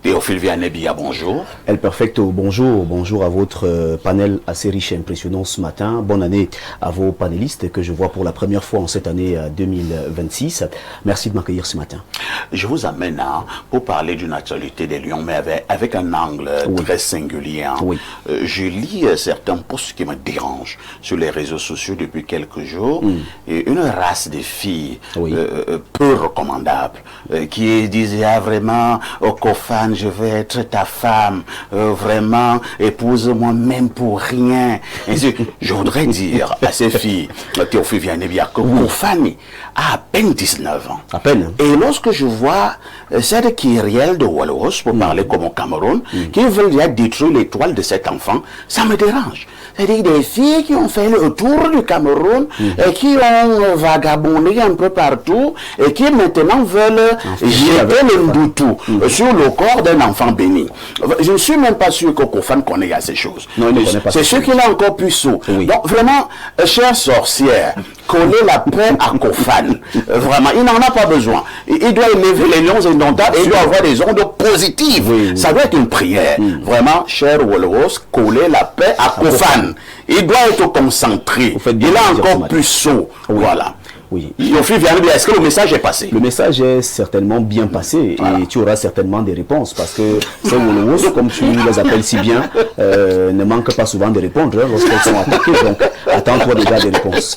Théophile Vianebia, bonjour. El Perfecto, bonjour. Bonjour à votre panel assez riche et impressionnant ce matin. Bonne année à vos panélistes que je vois pour la première fois en cette année 2026. Merci de m'accueillir ce matin. Je vous amène pour parler d'une actualité des Lions, mais avec un angle très singulier. Oui. Je lis certains posts qui me dérangent sur les réseaux sociaux depuis quelques jours. Et une race de filles peu recommandable qui disait vraiment au Kofan, je vais être ta femme, vraiment, épouse-moi même pour rien. Et je voudrais dire à ces filles, Théophile Vianebia, que Kofani a peine 19 ans. À peine. Et lorsque je vois cette Kyrielle de Wallos, pour parler comme au Cameroun, qui veulent déjà détruire l'étoile de cet enfant, ça me dérange. C'est-à-dire des filles qui ont fait le tour du Cameroun et qui ont vagabondé un peu partout et qui maintenant veulent jeter le mboutou sur le corps d'un enfant béni. Je ne suis même pas sûr que Kofan connaît ces choses. C'est ce qu'il a encore plus saut. Donc vraiment, chère sorcière, coller la paix à Kofan. Vraiment, il n'en a pas besoin. Il doit élever les lions indomptables et il doit avoir des ondes positives. Ça doit être une prière. Vraiment, cher Walros, coller la paix à Kofan. Il doit être concentré. Il a encore plus saut. Voilà. Oui. Est-ce que le message est passé? Le message est certainement bien passé et tu auras certainement des réponses parce que ces Wolowos, comme tu les appelles si bien, ne manquent pas souvent de répondre lorsqu'ils sont attaqués. Donc, attends-toi déjà des réponses.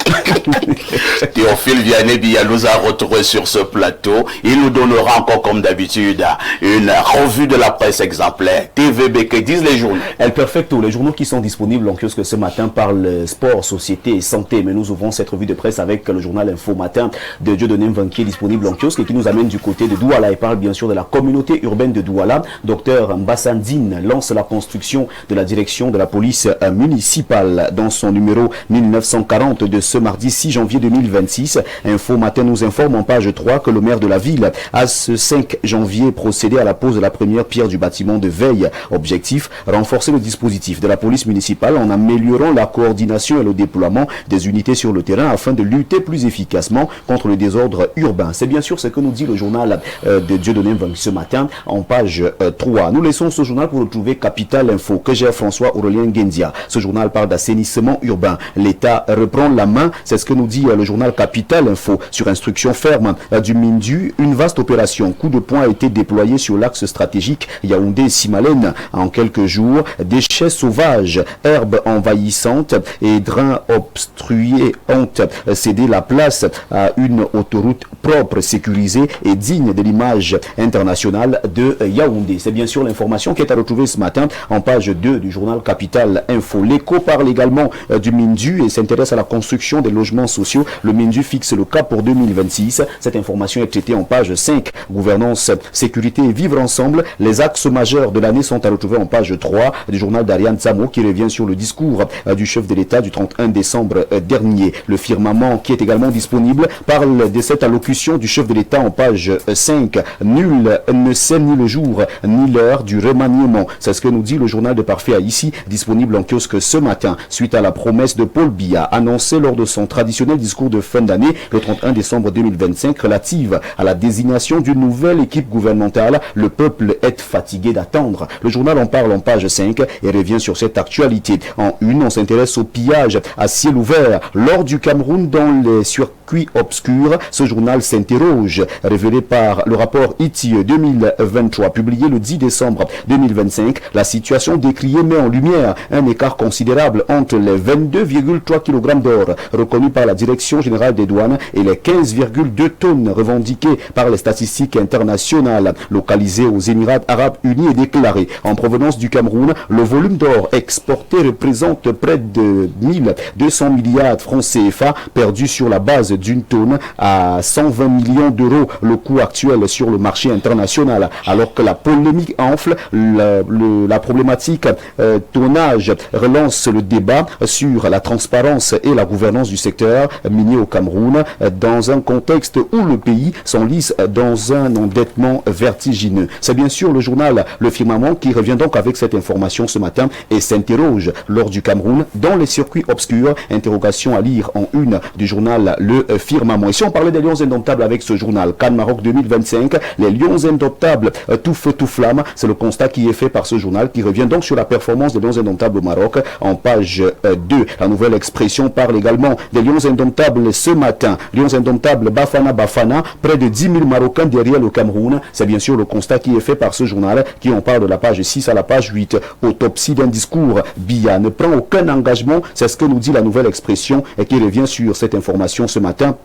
Théophile Vianebia nous a retrouvés sur ce plateau. Il nous donnera encore, comme d'habitude, une revue de la presse exemplaire. TVB, que disent les journaux? El Perfecto, les journaux qui sont disponibles en kiosque ce matin parlent sport, société et santé. Mais nous ouvrons cette revue de presse avec le journal Info Matin de Dieudonné Mvanké disponible en kiosque et qui nous amène du côté de Douala et parle bien sûr de la communauté urbaine de Douala. Docteur Mbassandine lance la construction de la direction de la police municipale dans son numéro 1940 de ce mardi 6 janvier 2026. Info Matin nous informe en page 3 que le maire de la ville a ce 5 janvier procédé à la pose de la première pierre du bâtiment de veille. Objectif, renforcer le dispositif de la police municipale en améliorant la coordination et le déploiement des unités sur le terrain afin de lutter plus efficacement contre le désordre urbain. C'est bien sûr ce que nous dit le journal de Dieudonné Mvanké ce matin en page 3. Nous laissons ce journal pour retrouver Capital Info que gère François Aurélien Gendia. Ce journal parle d'assainissement urbain. L'État reprend la main, c'est ce que nous dit le journal Capital Info. Sur instruction ferme du MINDU, une vaste opération coup de poing a été déployée sur l'axe stratégique Yaoundé-Simalène. En quelques jours, déchets sauvages, herbes envahissantes et drains obstrués ont cédé la place à une autoroute propre, sécurisée et digne de l'image internationale de Yaoundé. C'est bien sûr l'information qui est à retrouver ce matin en page 2 du journal Capital Info. L'Écho parle également du MINDU et s'intéresse à la construction des logements sociaux. Le MINDU fixe le cap pour 2026. Cette information est traitée en page 5. Gouvernance, sécurité et vivre ensemble. Les axes majeurs de l'année sont à retrouver en page 3 du journal d'Ariane Zamo qui revient sur le discours du chef de l'État du 31 décembre dernier. Le firmament qui est également disponible parle de cette allocution du chef de l'État en page 5. Nul ne sait ni le jour ni l'heure du remaniement. C'est ce que nous dit le journal de Parfait ici, disponible en kiosque ce matin, suite à la promesse de Paul Biya annoncée lors de son traditionnel discours de fin d'année le 31 décembre 2025 relative à la désignation d'une nouvelle équipe gouvernementale. Le peuple est fatigué d'attendre. Le journal en parle en page 5 et revient sur cette actualité. En une, on s'intéresse au pillage à ciel ouvert lors du Cameroun dans les circuits obscurs. Ce journal s'interroge, révélé par le rapport ITIE 2023 publié le 10 décembre 2025. La situation décriée met en lumière un écart considérable entre les 22,3 kg d'or reconnus par la Direction générale des douanes et les 15,2 tonnes revendiquées par les statistiques internationales. Localisé aux Émirats arabes unis et déclaré en provenance du Cameroun, le volume d'or exporté représente près de 1200 milliards de francs CFA perdus sur la base d'une tonne à 120 millions d'euros, le coût actuel sur le marché international. Alors que la polémique enfle, la problématique tonnage relance le débat sur la transparence et la gouvernance du secteur minier au Cameroun dans un contexte où le pays s'enlise dans un endettement vertigineux. C'est bien sûr le journal Le Firmament qui revient donc avec cette information ce matin et s'interroge lors du Cameroun dans les circuits obscurs. Interrogation à lire en une du journal Le le firmament. Et si on parlait des Lions indomptables avec ce journal, Cannes Maroc 2025, les Lions indomptables tout feu tout flamme, c'est le constat qui est fait par ce journal qui revient donc sur la performance des Lions indomptables au Maroc en page 2. La nouvelle expression parle également des Lions indomptables ce matin. Lions indomptables Bafana Bafana, près de 10 000 Marocains derrière le Cameroun. C'est bien sûr le constat qui est fait par ce journal qui en parle de la page 6 à la page 8. Autopsie d'un discours, Biya ne prend aucun engagement, c'est ce que nous dit la nouvelle expression et qui revient sur cette information ce matin.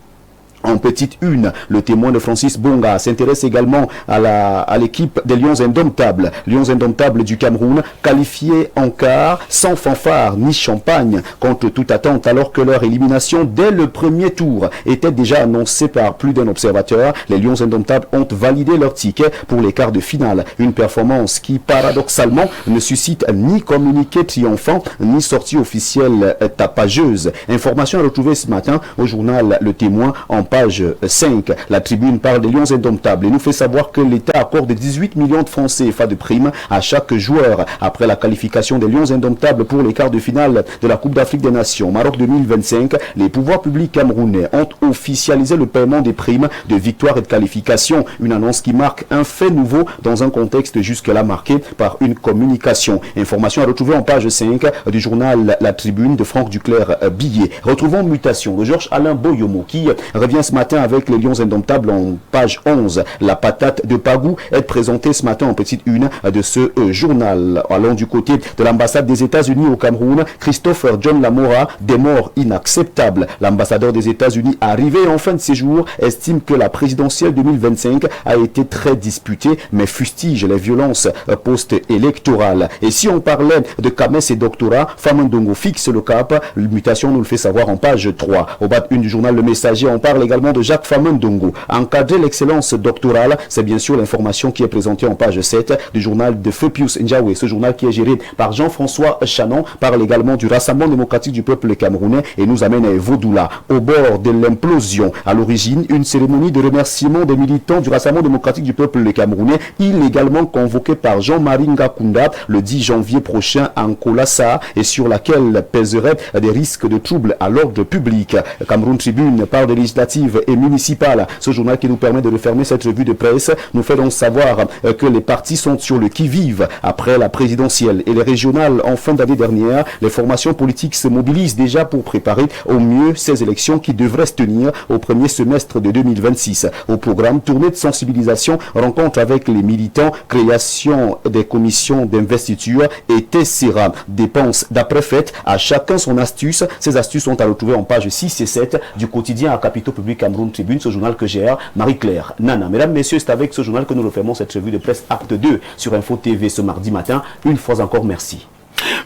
En petite une, le témoin de Francis Bonga s'intéresse également à l'équipe des Lions indomptables. Lions indomptables du Cameroun, qualifiés en quart, sans fanfare ni champagne, contre toute attente, alors que leur élimination dès le premier tour était déjà annoncée par plus d'un observateur. Les Lions indomptables ont validé leur ticket pour les quarts de finale. Une performance qui, paradoxalement, ne suscite ni communiqué triomphant, ni sortie officielle tapageuse. Information retrouvée ce matin au journal Le Témoin en page 5. La Tribune parle des Lions indomptables et nous fait savoir que l'État accorde 18 millions de francs CFA de primes à chaque joueur après la qualification des Lions indomptables pour les quarts de finale de la Coupe d'Afrique des Nations Maroc 2025. Les pouvoirs publics camerounais ont officialisé le paiement des primes de victoire et de qualification. Une annonce qui marque un fait nouveau dans un contexte jusque-là marqué par une communication. Information à retrouver en page 5 du journal La Tribune de Franck Duclerc Billet. Retrouvons Mutation de Georges Alain Boyomo qui revient ce matin avec les Lions indomptables en page 11. La patate de Pagou est présentée ce matin en petite une de ce journal. Allons du côté de l'ambassade des États-Unis au Cameroun. Christopher John Lamora, des morts inacceptables. L'ambassadeur des États-Unis arrivé en fin de séjour estime que la présidentielle 2025 a été très disputée, mais fustige les violences post-électorales. Et si on parlait de Kames et doctorat, Famandongo fixe le cap. Mutation nous le fait savoir en page 3. Au bas une du journal Le Messager, on parle également de Jacques Famandongo. Encadrer l'excellence doctorale, c'est bien sûr l'information qui est présentée en page 7 du journal de Feu Pius Ndiawe. Ce journal qui est géré par Jean-François Chanon parle également du Rassemblement démocratique du peuple camerounais et nous amène à Vaudoula. Au bord de l'implosion, à l'origine, une cérémonie de remerciement des militants du Rassemblement démocratique du peuple camerounais, illégalement convoquée par Jean-Marie Ngakunda le 10 janvier prochain en Kolassa et sur laquelle pèseraient des risques de troubles à l'ordre public. Cameroun Tribune parle des législatives et municipales. Ce journal qui nous permet de refermer cette revue de presse nous fait donc savoir que les partis sont sur le qui-vive après la présidentielle et les régionales en fin d'année dernière. Les formations politiques se mobilisent déjà pour préparer au mieux ces élections qui devraient se tenir au premier semestre de 2026. Au programme, tournée de sensibilisation, rencontre avec les militants, création des commissions d'investiture et TCRA. Dépenses d'après-fête, à chacun son astuce. Ces astuces sont à retrouver en page 6 et 7 du quotidien à Capitaux Public Cameroun Tribune, ce journal que gère Marie-Claire Nana. Mesdames, messieurs, c'est avec ce journal que nous refermons cette revue de presse acte 2 sur Info TV ce mardi matin. Une fois encore, merci.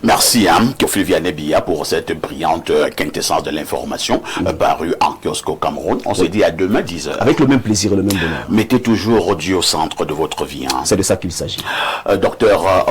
Merci Théophile Vianney-Biya pour cette brillante quintessence de l'information parue en kiosque au Cameroun. On se dit à demain 10h. Avec le même plaisir et le même bonheur. Mettez toujours Dieu au centre de votre vie. C'est de ça qu'il s'agit. Docteur